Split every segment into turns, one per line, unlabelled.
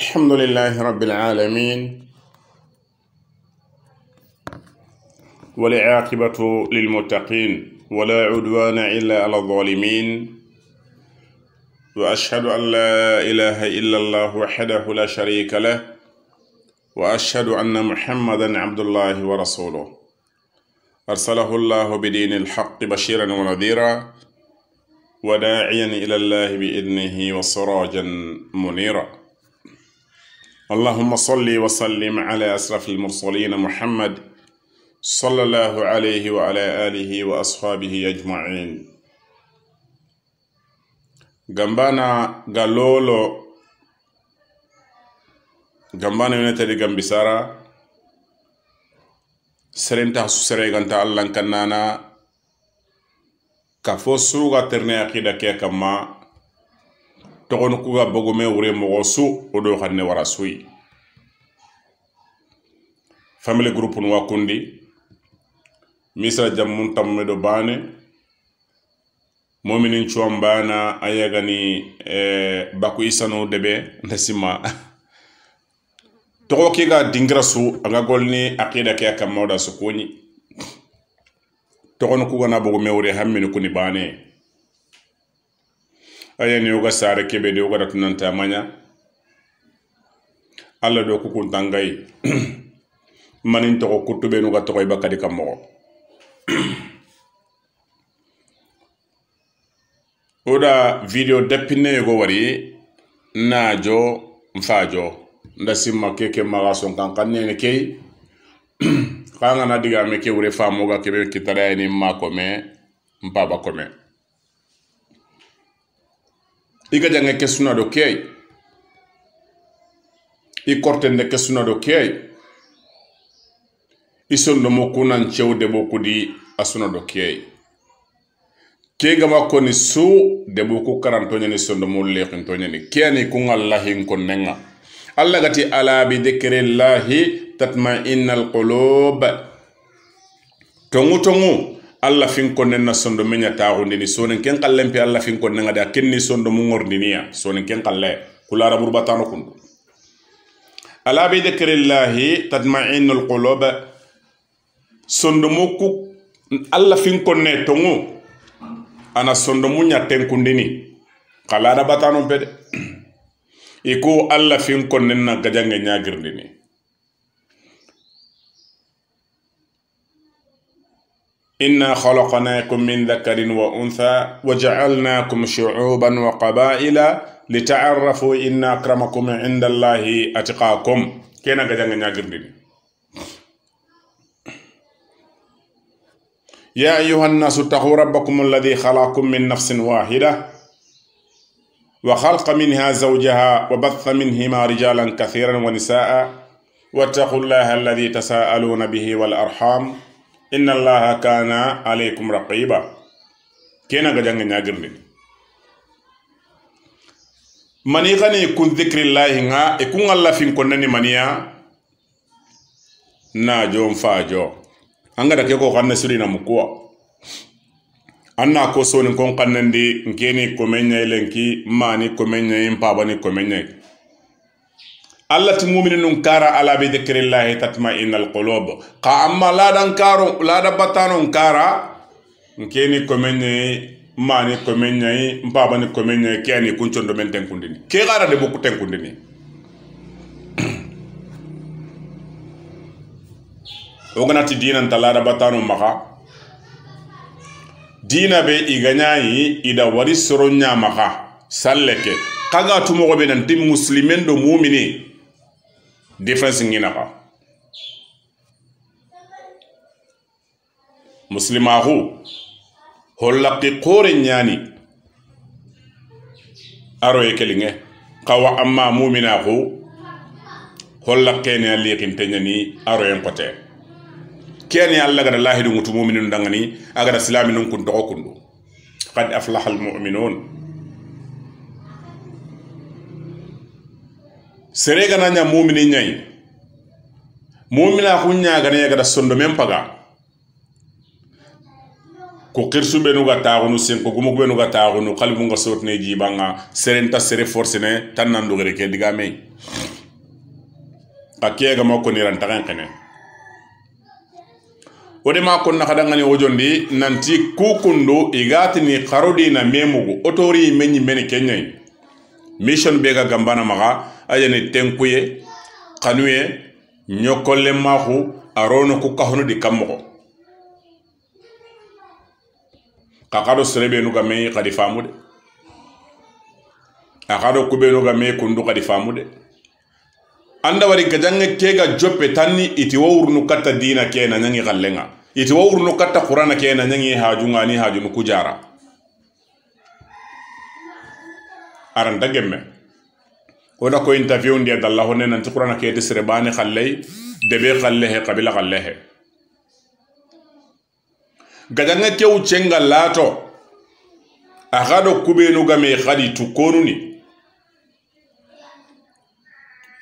الحمد لله رب العالمين والعاقبة للمتقين ولا عدوان إلا على الظالمين وأشهد أن لا إله إلا الله وحده لا شريك له وأشهد أن محمدا عبد الله ورسوله أرسله الله بدين الحق بشيرا ونذيرا وداعيا إلى الله بإذنه وسراجا منيرا اللهم صل وسلم على أشرف المرسلين محمد صلى الله عليه وعلى آله وأصحابه أجمعين. Gambana galolo gambana yonete di gambisara serenta susere ganta allan kannana kafo suga terne akida ke kama togon kuga bogome wure mogosu odo xanne wara suyi family group nu wakundi misra jammun tamme do bane mominin chuam bana ayagani baku isano debe ndasima togo kiga dingrasu aga golni akida ke kama da sukuni togon kuga na bogome wure hammini kuni bane ayani yoga sare kebe de yoga tunanta manya alla do ku kuntangai manin to kutube no ga to bakadi kamo oda video depine yogo wari najo mfajo ndasimma keke magason kankanne ne kay kanga na diga me ke wure famo ga kebe kitara ni makome mpaba kome iga jange kesuna do kay I kortende kesuna do kay isondo mokunan chewde bokudi asuna do kay kega makoni su de boku karantonya ni sondo molle xintonya ni kiyani kun allahin konnenga allah gati ala bi dhikrillahi tatma'innal qulub tongu Allah fin konnen na sondo menya taxundi ni sonen ken kallen pe Allah fin konnen da kenni sondo mu ngordiniya sonen ken kalle kulara burbatano kundu ala bi dhikrillahi tatma'innul qulub sondo muku Allah fin konne tongu ana sondo mu nyaten kundini kalara batano pede iku Allah fin konnen na gajange nyagirdini إنا خلقناكم من ذكر وأنثى وجعلناكم شعوبا وقبائل لتعرفوا إن أكرمكم عند الله أتقاكم كينا جانا نجردين يا أيها الناس اتقوا ربكم الذي خلقكم من نفس واحدة وخلق منها زوجها وبث منهما رجالا كثيرا ونساء واتقوا الله الذي تساءلون به والأرحام إن الله كان عليكم رقيبا كينا غجانغ ناغرني ماني غني يكون ذكر الله nga يكون الله فين كونني مانيا ناجو فاجو anga da ke ko xamne suri na mukwa anna ko soni kon kannandi ngeni ko menye lenki mani ko menye impabani ko menye Allah ti mu'minun kara ala bi dhikrillahi tatma'innal qulub qa amma la dan karo la da batano kara nkeni ko menye mani ko menye mpaba ni ko menye keni kunchondo menten kundini ke gara de boku ten kundini oganati dinan talada batano maka dina be iganyai ida wari soronya maka salleke kaga tumo be nan tim muslimen do mu'mini difference ngina ka muslimahu hollaqi qore nyani aro yekelinge qawa amma mu'minahu hollaqene aliqin tanyani aro en kote kene alla gada lahidu mutu mu'minun dangani agada islaminun kun to kundu qad aflaha almu'minun serega nanya mu'mini nyai mu'mina kunya gane gada sondo mempaga ko kirsu benu ga taagunu sen ko gumu benu ga taagunu qalbu nga sotne jibanga serenta sere force ne tan nandu gere ke diga me akiega ma ko niran tagan kene ode ma ko nakada ngani ojondi nanti kukundu igati ni qarodi na memugo otori menyi meni kenyai mission bega gambana maga ayene tenkuye kanuye nyokolle mahu arono ku kahono di kammo kakado serebe nuga me kadi famude akado kubeno ga me kundu kadi famude anda wari gajange kega joppe tanni iti wawurnu katta dina kena nyangi gallenga iti wawurnu katta qur'ana kena nyangi hajunga ni hajunu kujara aranta gemme oda ko interview ndi dalla honne nanti qur'ana kete serebane khallay debe khallehe qabila khallehe gajange kew cenga lato agado kubenu game khadi tukonuni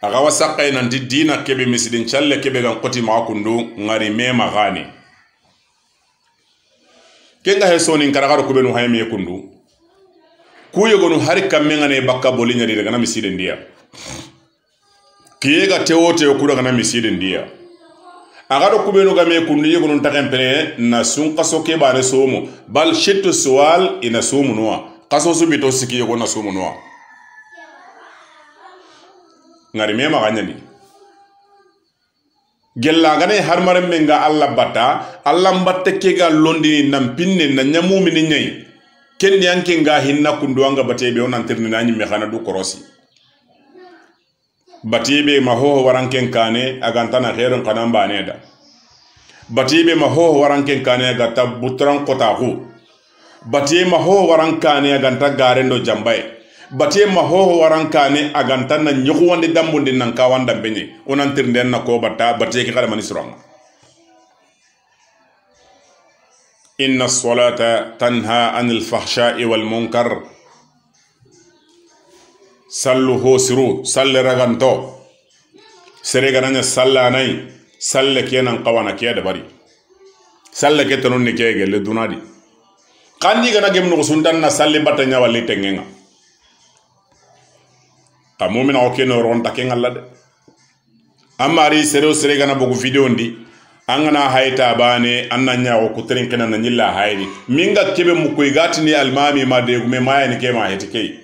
aga wasaqay nanti dina kebe misidin challe kebe gan qoti ma kundu ngari mema gani kenga he sonin karagaro kubenu hayme kundu kuyo gonu hari kammenga ne bakka bolinya daga na misidin dia kiyega tewote okuda kana misidin dia agado kubenu game kundu yego non takempere na sun kaso ke bare somo bal shittu suwal ina somo noa kaso subito siki yego na somo noa ngari mema ganyani gella gane har maram menga alla bata alla mbatte kega londi nam pinne na nyamu mini nyai ken yanke nga hinna kundu anga batebe onan tirni nani me khana du korosi batebe ma ho waranken kane agantana khairun qanam baneda batebe ma ho waranken kane agata butran qotahu batebe ma ho warankane aganta garendo jambaye bate ma ho warankane aganta na nyugo wande dambundi nan ka wanda benye onan tirnden na ko bata bate ki kala manisrong inna as-salata tanha anil fahsha'i wal munkar sallu hosiru salle raganto sere gananya salla nay salle kenan qawana ke da bari salle ke tanon ni ke gele dunadi kandi gana gemno sundan na salle batanya walli tengenga kamumina okeno ronta kengalla de amari sere gana bogu video ndi angana hayta bane annanya ko kutrin kana na nyilla hayri minga kebe mukoy gatini almami ma de gume mayani ke ma hetike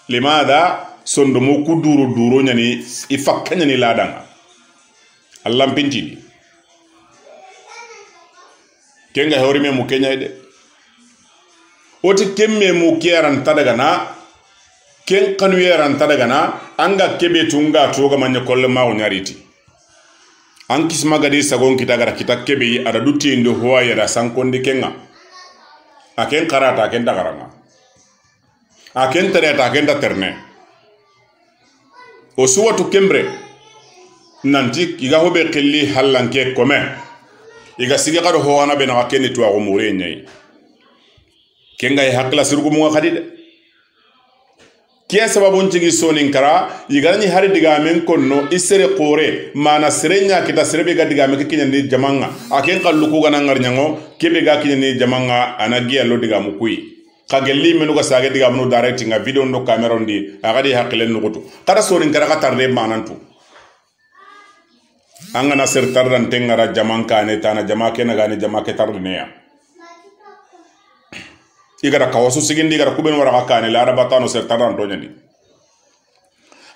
limada sondo mo kuduro nyani ifakanya ni ladanga allam pintini kenga horime mu kenya de oti kemme mu kiaran tadaga na ken kanu yeran tadaga na anga kebe tunga toga manya kolle ma nyariti an kisma gadi sagon kitagara kita kebe ada dutti ndo huwa yada sankondi kenga aken karata aken dagaranga aken tereta aken da terne o suwatu kembre nanti iga hobe qilli hallanke kome iga sigi qado howana be na aken to ago mure nyai kenga e hakla sirgu mu khadi de kiya sababun cigi sonin kara yigarani hari diga men konno isere qore mana serenya kita serebe ga diga men kinya ni jamanga aken kallu ko gana ngar nyango kebe ga kinya ni jamanga anagi allo diga mu kuyi kagelli menu ga sage diga mu direct nga video ndo camera ndi agadi haklen nugutu kada sonin kara ka tarde manantu angana ser tardan tengara jamanka ne tana jamake na gane jamake tarne ya igara kawasu sigindi igara kuben wara hakane la arabatano ser taran to nyandi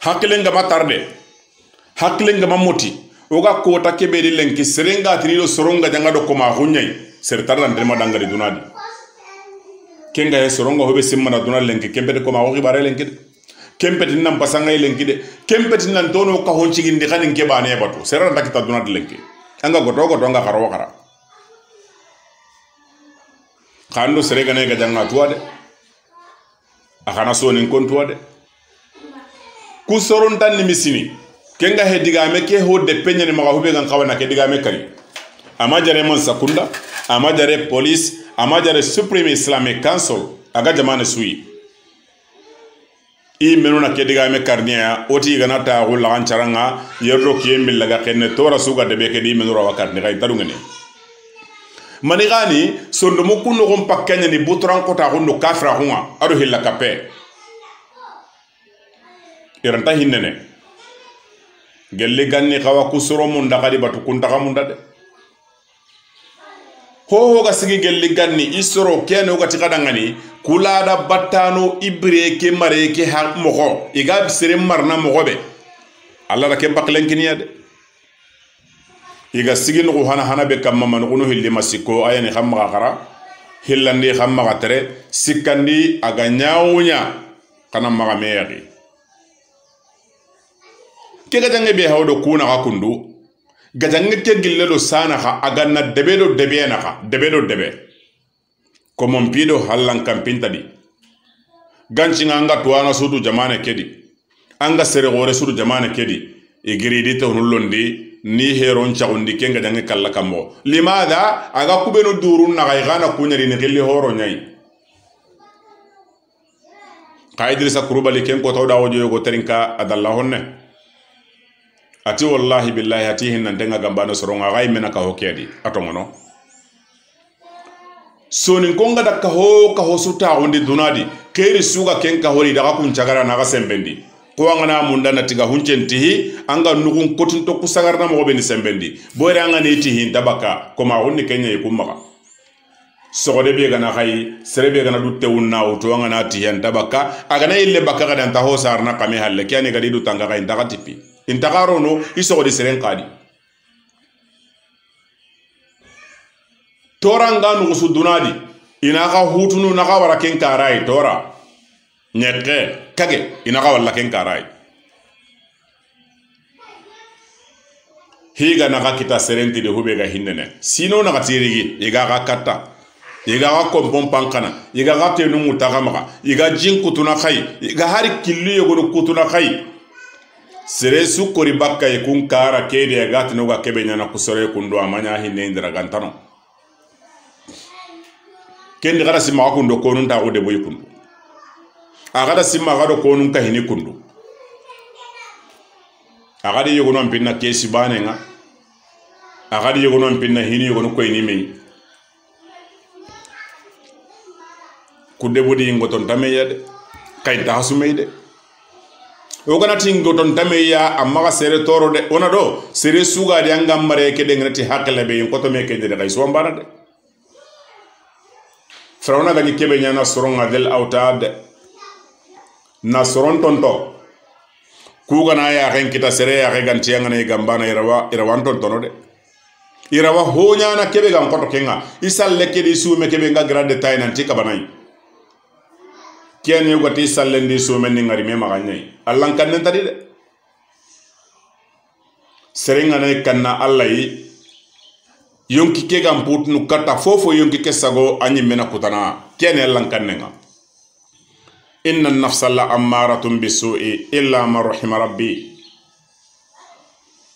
haklenga matarde haklenga mamoti oga ko takebe di lenki serenga trilo soronga janga do koma hunyai ser taran de madangari dunadi kenga he soronga hobe simma dunal lenki kembe de koma ho gibare lenki kempeti nan pasanga lenki de kempeti nan tono ka honchi gindi kanin ke bane batu seran takita dunadi lenki anga goto nga karo kara kando serega ne gajanga tuade akana sonin kon tuade ku soron tan ni misini kenga he digame ke ho de penya ni maga hube gan kawana ke digame kari ama jare mon sakunda ama jare police ama jare supreme islamic council aga jamane sui i menuna ke digame karnia oti gana ta gulla an charanga yerro kiyembil laga kenne tora suga de be ke di menura wakat ni kay tarungene manigani sondo mukuno gom pakkanya ni butran kota gondo kafra hunga ado hilla kape iranta hinnene gelli ganni kawa kusoro munda kadi batu kuntaka munda de ho ga sigi gelli ganni isoro kene ga tikadangani kulada battano ibre ke mare ke ha mogo iga sere marna mogo be alla da ke baklen kiniya de iga sigi no hana hana be kam man no hilli masiko ayani khamma khara hillandi khamma gatere sikandi aga nyaawunya kana maga meyari ke gajange be hawdo kuna ga kundu gajange ke gille do sana ha aga na debe do debe na ha debe do debe ko mon pido hallan kampinta di ganci nga tuwana sudu jamane kedi anga sere gore sudu jamane kedi igiridi to hullondi ni heron chagundi kenga jange kalla kambo limada aga kubeno durun na gaigana kunyari ni gilli horo nyai qaidrisa kurubali ken ko tawda wojo go terinka adalla honne ati wallahi billahi ati hinna denga gambano soronga gai mena ka hokedi atongono sonin konga da ka ho suta wondi dunadi keri suga ken ka hori daga kun chagara na ga sembendi ko ngana munda na tiga huncentihi anga nugun kotun to kusagarna mo be ni sembendi boyre anga ni tihi tabaka ko ma wonni kenya yikum maka sogode be gana kai serebe gana dutte wunna uto anga na tihi tabaka aga na ille baka ga dan taho sarna kame halle kyani gadi du tanga kai daga tipi intagaro no isogode seren qadi toranga nugu su dunadi ina ka hutunu na ka wara ken karai tora nyeke kage ina ka walla ken karai higa na ka kita serenti de hube ga hinnene sino na ka tirigi iga ka katta iga ka kompon pankana iga ka tenu mutaga maka iga jin kutuna kai iga hari killi yogo kutuna kai sere su kori bakka e kun kara kede ga tinu ga kebe nyana kusore kundo amanya hinne indira gantano kendi gara simma kundo konun ta gode boy kundu agada simma gado konun ka hini kundu agadi yogo non pinna kesi banenga agadi yogo non pinna hini yogo ko ni me kudde bodi ngoton tameya de kay ta hasumeyde o gana tingoton tameya amma ga sere toro de ona do sere suga de angam mare ke de ngati hakle be ko to me ke de kay so mbana de Farauna gani kebe nyana soronga del autad na soron tonto kuga na ya ren kita sere ya ren ganti ngana gambana irawan tontono de irawa honya na kebe gam koto kenga isalle kedi sume kebe nga grande tay nan tika banai kiani ugati isalle ndi sume ni ngari me maganyai allan kan nan tadi de sere ngana kanna allai yonki ke gam putnu kata fofo yonki ke sago anyi mena kutana kene lankannenga inna an-nafsa la ammaratun bisu'i illa man rahima rabbi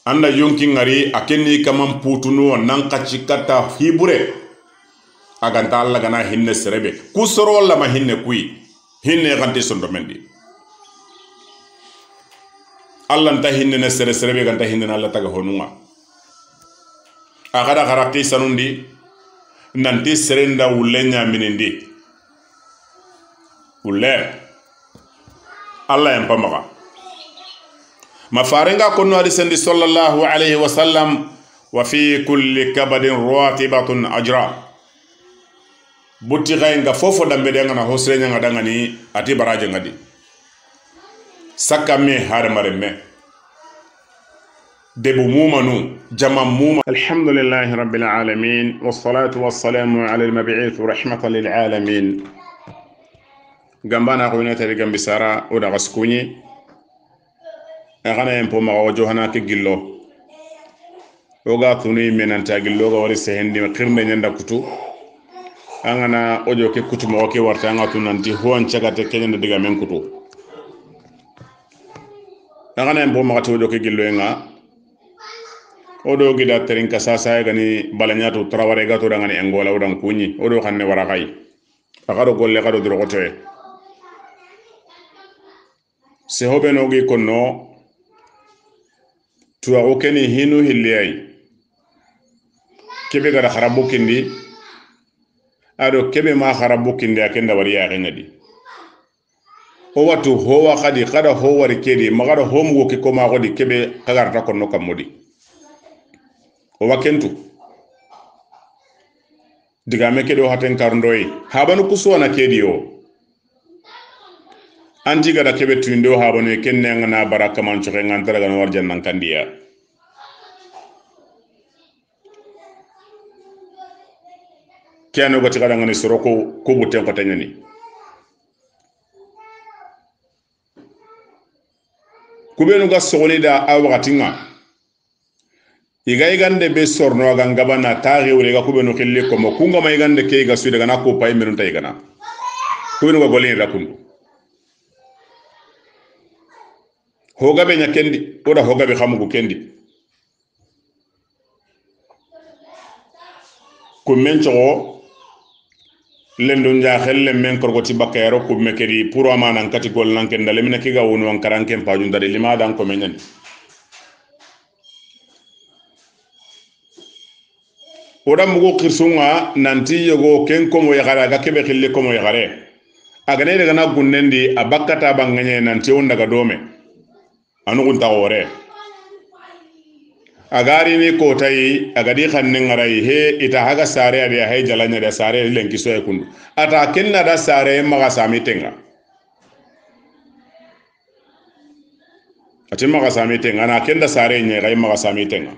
anda yonki ngari akenni kaman putunu nan kachi kata hibure aganta alla gana hinne serebe kusoro wala ma hinne kui hinne ganti sondo mendi alla nta hinne ne serebe ganta hinne alla taga honunga agada garati sanundi nanti serenda ulenya minindi ulle Allah yampamaga mafarenga kono hadisendi sallallahu alayhi wa sallam wa fi kulli kabadin ratibatun ajra butti gaynga fofo dambe de ngana hosrenya ngadanga ni ati baraje ngadi sakame har maremme debu mumanu jama muma alhamdulillahi rabbil alamin wassalatu wassalamu ala al-mab'uth rahmatan lil alamin gambana ko neta de gambisara o da gaskunyi agana empo ma wajo hana ke gillo o ga tuni menanta gillo ga wari sehendi khirne nyanda kutu angana ojo ke kutu mo ke warta anga tunanti huwan chagate kenyanda diga men kutu agana empo ma to ojo ke gillo nga odo gida terin kasasa gani balanyato traware gato dangani engola udan kunyi odo xanne warakai akado golle kado drogote se hobe no gi konno tuwa okeni hinu hilliyai kebe gara kharabu kindi ado kebe ma kharabu kindi akenda wari ya ngadi o watu howa khadi kada ho wari kedi magada ho mugo ke ko ma godi kebe kagarta konno kamodi o wakentu diga me kedo haten karndoyi habanu kusona kedi o anti gada kebe tuindo habanu kenne ngana baraka man choke ngantara gana warjan nan kandiya kiano gati kada ngani soroko ko buten ko tanyani kubenu ga sogoni da a wakatinga iga igande be sorno ga ngabana tari wure ga kubenu khille ko mo kunga ma igande ke ga suida na ko pay menun tay gana kubenu ga golin rakundu hoga be nyakendi oda hoga be xamugo kendi ko men chogo lendo nja xelle men korgoti bakayaro ko mekeri pour amana kati gol nanken dale mina kiga wonu an karanken paju ndade lima dan ko menani oda mugo khirsunga nanti yogo ken ko mo yagara ga kebe khille ko mo yagare agane daga na gunnendi abakata banganye nanti on daga dome anu gunta ore agari ni ko tayi agadi khanne ngarai he ita haga sare ade hay jalanya da sare lenki so ekundu ata kenna da sare maga sami tenga ati maga sami tenga na kenda sare nye gai maga sami tenga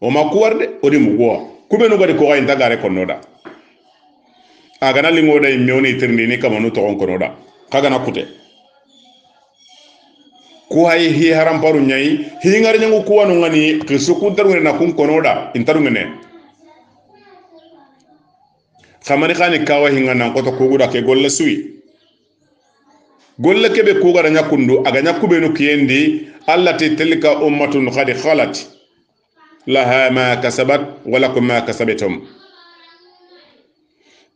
o makuwarde odi mugwa kubenu gadi ko gai ndagare konoda agana lingoda imyoni tirni ni kamanu to konoda kaga na kute ku hay hi haram paru nyai hi ngar nyangu ku wanu ngani kisuku darure na kun konoda intaru ngene khamani khani kawa hinga nan ko to kuguda ke golle sui golle kebe kugara nyakundu aga nyakube no kiyendi allati tilka ummatun qad khalat laha ma kasabat wa lakum ma kasabatum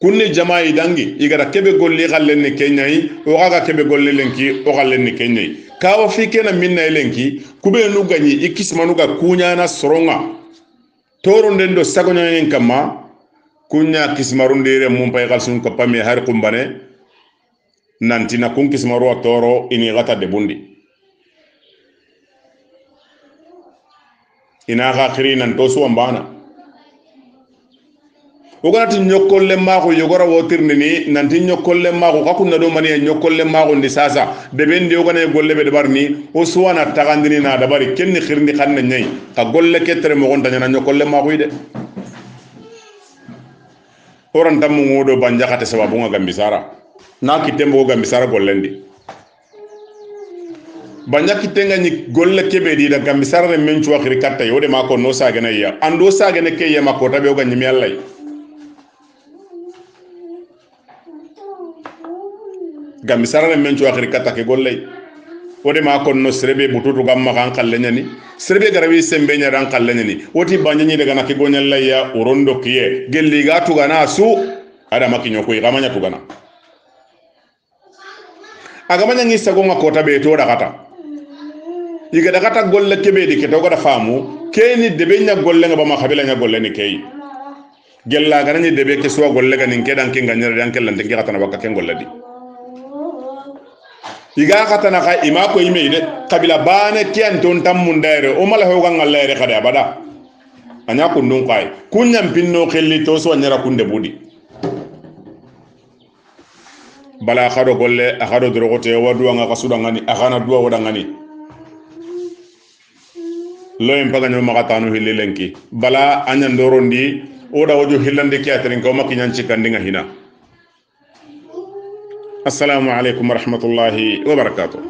kunni jamaa'i dangi igara kebe golli gallenni kenyai o gaga kebe golli lenki o gallenni kenyai kawa fikena minna lenki kube nu ganyi ikismanu ga kunya na soronga toro ndendo sagonya nyen kama kunya kismarundire mum pay galsun ko pami har kumbane nantina kun kismaru toro ini gata de bundi ina ga khirinan to suwambana oganati nyokolle mako yogora wotirni ni nanti nyokolle mako kakunna do mani nyokolle mako ndi sasa de bendi ogane golle be barni o suwana tagandini na dabari kenni khirndi khanne nyai ka golle ketere mo gonta nyana nyokolle mako ide oran tammu ngodo banjakate sababu nga gambisara na kitembo gambisara gollendi banjaki tenga ni golle kebe di da gambisara re menchu akhiri katta yode mako no sagene ya ando sagene ke ya mako tabe o ganyimi allai gamisara ne menchu akhiri kata ke golle wode ma kon no serebe bututu gamma kan kallenyani serebe garawi sembe nya ran kallenyani woti banyanyi daga na ke gonyalla ya orondo kiye gelli ga tugana su ada makinyo ko gamanya tugana agamanya ngi sago ngakota be to dakata yiga dakata golle kebe di ke to gada famu keni debe nya golle ngaba ma khabila nya golle ni kay gella ganani debe ke so golle ga nin kedan ke nganyar dan kellante ngi katana bakka ken golle di iga katana ka ima ko ime de kabila bane kian ton tammun daire o mala ho ganga lere kada abada anya kundun kai kunyam pinno khelli to so nyara kunde budi bala khado golle akhado drogote wadu nga kasuda ngani akhana duwa wada ngani loyem paga no magatanu hililenki bala anya ndorondi oda wojo hillande kiatrin ko makinyan cikandinga hina. Assalamu alaikum warahmatullahi wabarakatuh.